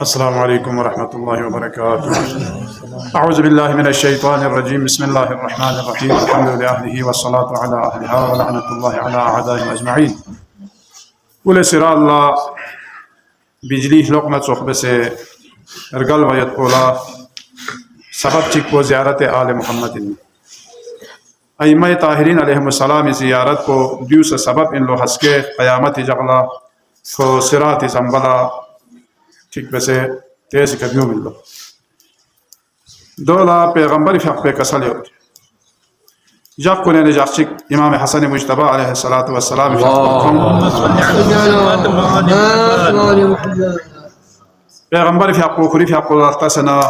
السلام عليكم ورحمة الله وبركاته. أعوذ بالله من الشيطان الرجيم. بسم الله الرحمن الرحيم. الحمد لله والصلاة على أهلها ولعنة الله على أعدائهم أجمعين. ولسر الله بجليه لقمة صحبة رجال ويتقولا سبب تكو زيارة آل محمد. أئمة طاهرين عليهم السلام زيارت کو دیوس سبب ان لو حسکے قیامت جغلا کو صراط زنبلا ٹھیک بسے تیز کبیوں مل لو دولا پیغمبر فی حق پہ کسلی ہوتی جب کو نے جاچک امام حسن مجتبی علیہ الصلوۃ والسلام پیغمبر فی حق کو فی حق اللہ سنا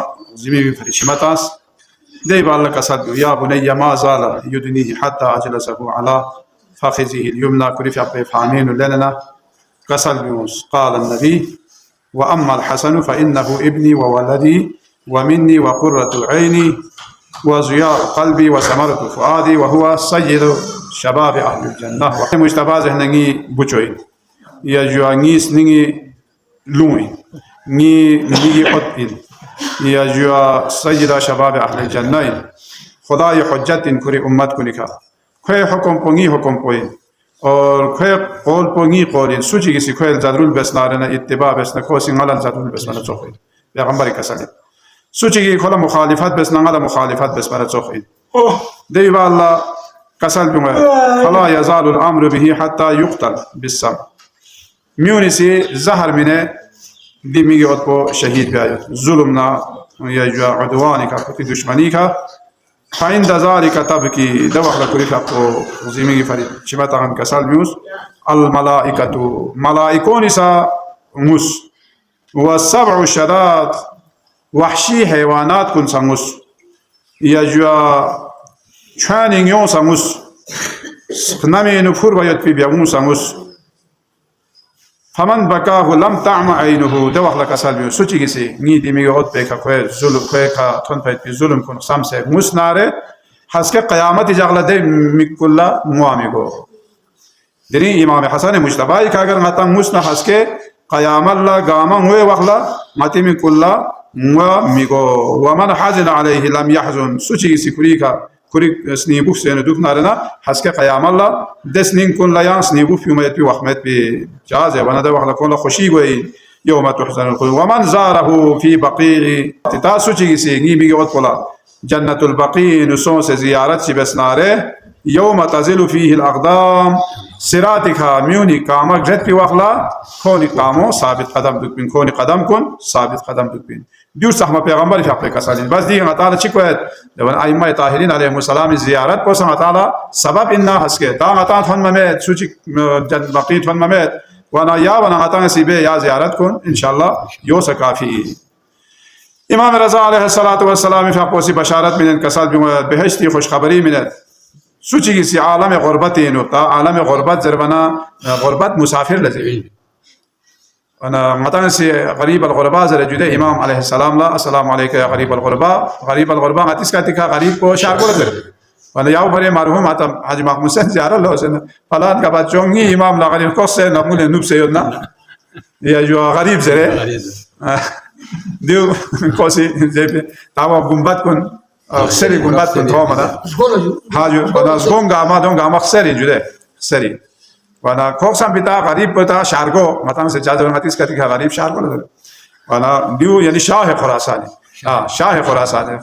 زمین فرشمتاس دي بالك أصدق يا بني ما زال يدنيه حتى أجلسه على فخذه اليمنى كريف أبي فامين لنا كسل بيوس. قال النبي وأما الحسن فإنه ابني وولدي ومني وقرة عيني وزياء قلبي وثمرة فؤادي وهو سيد شباب أهل الجنة. مجتبى نغي بوچوي يا جوانيس نغي لوي نغي قطين يا جوا سيد شباب أهل الجنة خداي حجت كري أمت كنيكا كوي حكم بوني حكم بوين اور كوي قول بوني قولين سوچي كسي كوي الجدرول بسنارنا اتباع بسنا كوسي غالا الجدرول بسنا تسوخين پیغمبر كسالي سوچي كي كولا مخالفات بسنا غالا مخالفات بسنا تسوخين دي بالله كسال بيوم فلا يزال الأمر به حتى يقتل بالسم ميونسي زهر منه دي ميجي أطبو شهيد بآيات ظلمنا يجوا عدوانك في دشمنيك فعند ذلك تبكي دوخ لكل فقو زميجي فريد شبتا عن كسال ميوس الملائكة ملائكون سا موس والسبع الشداد وحشي حيوانات كن سموس يجوا شانين يون سموس نمي نفور ويت في بيعون سموس فمن بكاه لم تعم عينه دوخ لك سالبي سوچي كسي ني دي ميغوت بك كوي ظلم كوي كا تون فايت ظلم كون سامسه مسناره حسك قيامت جغله دي ميكولا مواميغو دري امام حسن مجتبى كاغر متا مسنا حسك قيام الله غاما هو وخلا متي ميكولا مواميغو ومن حزن عليه لم يحزن سوچي كسي كوريكا كوري سنيبو سين دوك نارنا حسك قيام الله دسنين كون لا يان سنيبو في يوميت وحمت بجازه وانا ده وخلا كون خوشي غوي يوم تحزن القلوب. ومن زاره في بقيع تاسوچي سي ني بيغ وطلا جنة البقيع نسون سے زيارت سي بسناره يوم تزل فيه الاقدام صراطك ميوني كاما جت في وخلا كوني قامو ثابت قدم بكين كوني قدم كون ثابت قدم بكين ديور صحما پیغمبر في حق كسالين بس دي تعالى چيكوت لون ائمه طاهرين عليهم السلام زيارت کو سما تعالى سبب ان حسكه تا متا فن ممت سوچي جن بقيت فن ممت وانا يا وانا متا سيبه يا زيارت كون ان شاء الله يو سكافي. امام رضا عليه الصلاه والسلام في قوسي بشارت من الكسال بهشتي خوش خبري من سوچي سي عالم غربت انو تا عالم غربت زربنا غربت مسافر لزي أنا مثلا سي غريب الغرباء زر جده إمام عليه السلام لا السلام عليك يا غريب الغرباء غريب الغرباء هاتيس كاتيكا غريب کو شعر کو لگر وانا ياو بره مرحوم هاتم حاج محمود سن زيارة له سن فلان کا بچونگی امام لا غريب کو سے نمول نوب سے یودنا یا جو غريب زره دیو کوسی زي تاوا گنبد کن سری گنبد کن تو منا هاجو وانا زونگا ما دونگا ما سری جده سری وانا كوكسام بتا غريب بتا شارغو مثلا سجاد ماتيس كاتي غريب شارغو وانا ديو يعني شاه خراساني شاه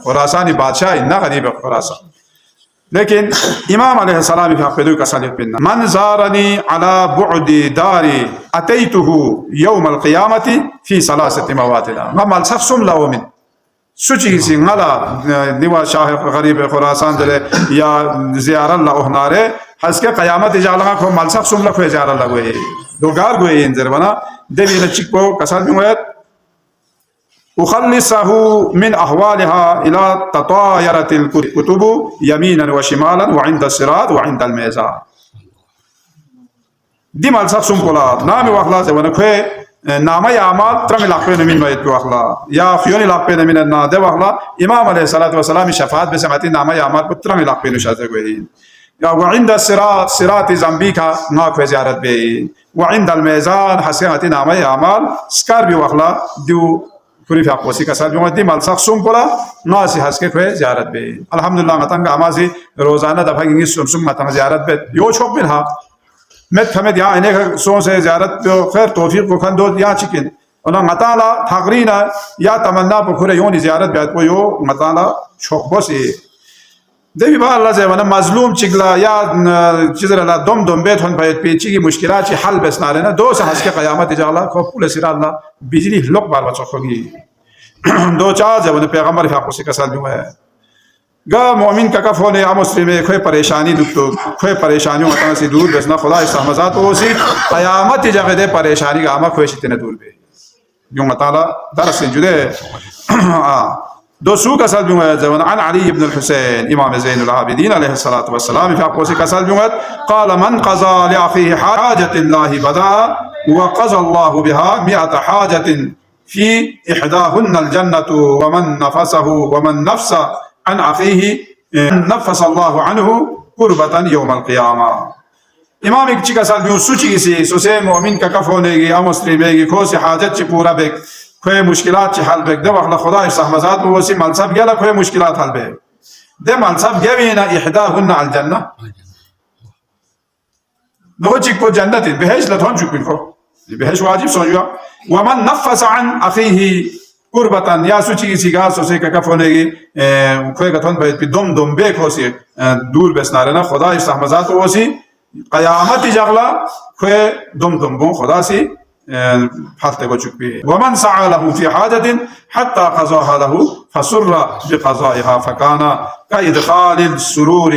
خراساني بادشاہ ان غريب خراسان. لكن امام عليه السلام في حقدو كسالف بنا من زارني على بعد داري اتيته يوم القيامه في ثلاثه مواطن ما الصفصم له من سوچي سينغلا ديوا شاه غريب خراسان دل يا زياره الله هناره حسك قيامت جالها کو ملسخ سم لخ زياره الله گوي دوغار گوي انزر بنا دبي نچكو كسال بيوت اخلصه من احوالها الى تطايرت الكتب يمينا وشمالا وعند الصراط وعند الميزان دي ملسخ سم كلا نامي واخلاص وانا كوي نامه اعمال ترم لاقين من بيت واخلا يا خيوني لاقين من الناد واخلا امام عليه الصلاه والسلام شفاعت بسمعتي نامه اعمال ترم لاقين شاذ گوي وعند الصراط صراط زنبيكا ناكو زيارت بي وعند الميزان حسياتي نامه اعمال سكار بي واخلا ديو كوري في أقوسي كسال بيوم دي مال سخسوم بولا ناسي هسكي كوي زيارت بي الحمد لله غتان غامازي روزانه دفع إنجي سوم غتان زيارت بي يو شوك بينها مت فمد يا إنك سون سي زيارت بيو خير توفيق وكان دود يا چكين ونا غتالا تقرينا يا تمنا بكوري يوني زيارت بيات بو يو غتالا شوك بوسي دبي با الله زي وانا مظلوم چگلا يا چيزر لا دم بيت هون بايت بيچي کی مشکلات حل بس نالنا دو سه هسكي قيامت جالا کو پول سير الله بجلي لوك بار بچو خوگي دو چا جب پیغمبر فاق سے کسال بھی ہے گا مومن کا کفون یا مسلم کوئی پریشانی دکتو کوئی پریشانیوں متا سے دور بسنا خدا استحمزات ہو سی قیامت جگہ دے پریشانی کا اما کوئی شتنے دور بے یوم تعالی درس جدے دو سو کسال بھی ہے جوان عن علي بن الحسين امام زين العابدين عليه الصلاه والسلام فاق سے کسال بھی قال من قضى لاخيه حاجه الله بدا وقضى الله بها 100 حاجه في إحداهن الجنة ومن نفس عن أخيه نفس الله عنه قربة يوم القيامة امام ایک چیکا سال بیو سوچی کسی سوسے مومن کا کف ہونے گی امسلم گی کھو سی حاجت چی پورا بیک کوئی مشکلات چی حل بیک دے وقت خدا استحمزات بو سی ملصب گیا کوئی مشکلات حل بیک دے ملصب گیا بینا إحداهن الجنة دو چیک کو جنت بہش لتھون چکن کو بهش واجب سوجوا ومن نفس عن اخيه قربة يا سوچي کسی کا سوسے کا کفونگی کوئی کتون به دم به کوسی دور بسنارنا خدا استحمزات وسی قیامت جغلا کوئی دم بون خدا سی حالته کو چک بھی ومن سعى له في حاجة حتى قضاها له فسر بقضائها فكان كإدخال السرور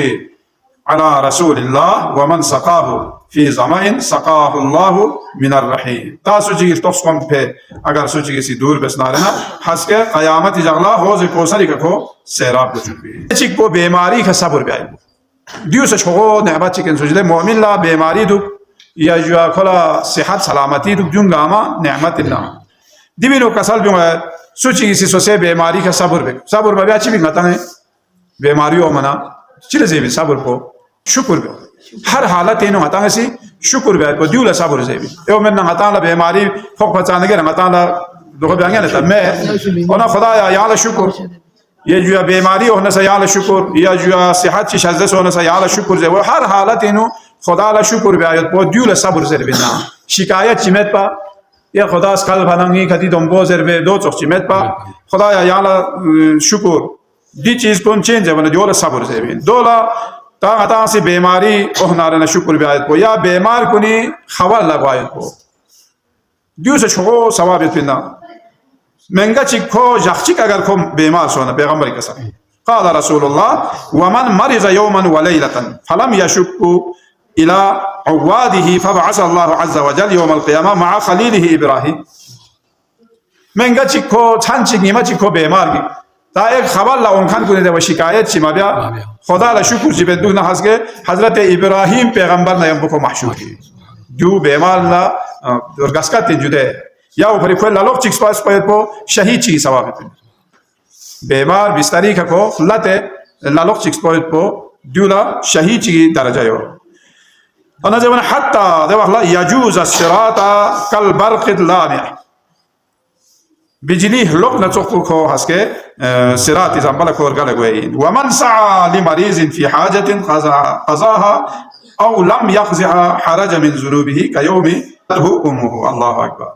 على رسول الله ومن سقاه في زمان سقاه الله من الرحيم تا سوچی توسکم پہ اگر سوچی کسی دور بس نہ رہنا ہنس کے قیامت جگلا حوض کوثر کو سیراب کو چکی چیک کو بیماری کا صبر بھی دیو سے چھو نعمت چکن سوچ دے مومن لا بیماری دو یا جو کلا صحت سلامتی دو جون گاما نعمت اللہ دیو کسل جو سوچی کسی سوسے بیماری کا صبر بھی اچھی بھی متا ہے بیماریوں منا چلے زیبی صبر کو شکر بھی ہر حالت اینو ہتا سی شکر بیات کو دیولا صبر زیبی ایو من ہتا لا بیماری فوق پچانے گے ہتا لا دو بیان نہ میں انا خدا یا اللہ شکر یہ جو بیماری ہونے سے یا اللہ شکر یا جو صحت کی شذ ہونے سے یا اللہ شکر زے وہ ہر حالت اینو خدا لا شکر بیات کو دیولا صبر زیبی نا شکایت چمت پا یا خدا اس کل بننگی کتی دم بو زیبی دو چوک چمت پا خدا یا اللہ شکر دی چیز کون چینج ہے ون دیولا صبر زیبی دولا تا سی بیماری اوہنارنا شکر بیایت کو یا بیمار کنی خبر لگوایت کو دیو سے چھو ثوابت پینا منگا چکو جخچک اگر کو بیمار سونا پیغمبر کے ساتھ قال رسول الله ومن مرض يوما وليلة فلم يشك الى عواده فبعث الله عز وجل يوم القيامة مع خليله ابراهيم منگا چکو چھانچک نیما چکو بیمار کی تا ایک خبر لا اون خان کو دے شکایت چھ مابیا خدا لا شکر جی بدو نہ ہس کے حضرت ابراہیم پیغمبر نے ہم کو محشور کی جو بیمار لا گسکت جدے یا اوپر کوئی لوک چکس پاس پو شہید چی ثواب بیمار بستری کو خلت لوک چکس پو دولا شہید چی درجہ یو انا جب حتى ده يجوز الصراط كالبرق اللامع بجلي لوك نتوقع كو هسكي صراط زنبلا كور غلغوين ومن سعى لمريض في حاجة قضاها أو لم يقضها حرج من ذنوبه كيوم له أمه الله أكبر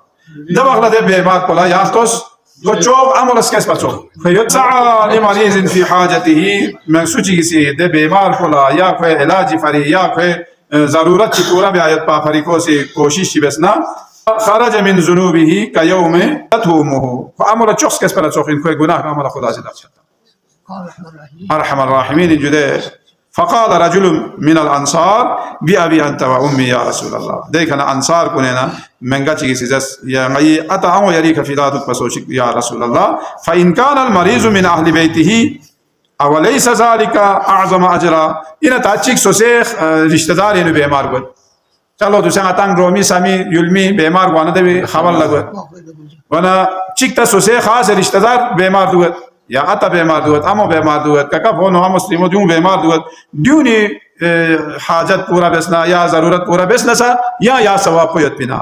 ده بغلا ده بيمار كلا يانتوس وجوب عمل اسكيس باتو فيسعى لمريض في حاجته من سوچي سي ده بيمار كلا يا کوئی علاج فري يا کوئی ضرورت چی پورا بیایت پا فریقوں سے کوشش بسنا خرج من ذنوبه كيوم تتومه فامر چوخ کس پر چوخین کوئی گناہ عمل خدا سے دچتا ارحم الراحمین جدے فقال رجل من الانصار بأبي انت وامي يا رسول الله دیکھنا انصار کنینا منگا چی سیزس یا غی اتا او یریک فداتک پسوچ یا رسول الله فان كان المريض من اهل بيته اوليس ذلك اعظم اجرا ان تاچیک سوسیخ رشتہ دار ان بیمار کو چلو تو سنگ تنگ رومی سامی یلمی بیمار کو نہ دے خبر لگو ونا چیک تا سوسیخ خاص رشتہ دار بیمار دوت یا اتا بیمار دوت امو بیمار دوت کا فونو مسلمو دیو بیمار دوت دیونی حاجت پورا بسنا یا ضرورت پورا بسنا سا یا ثواب کو یت بنا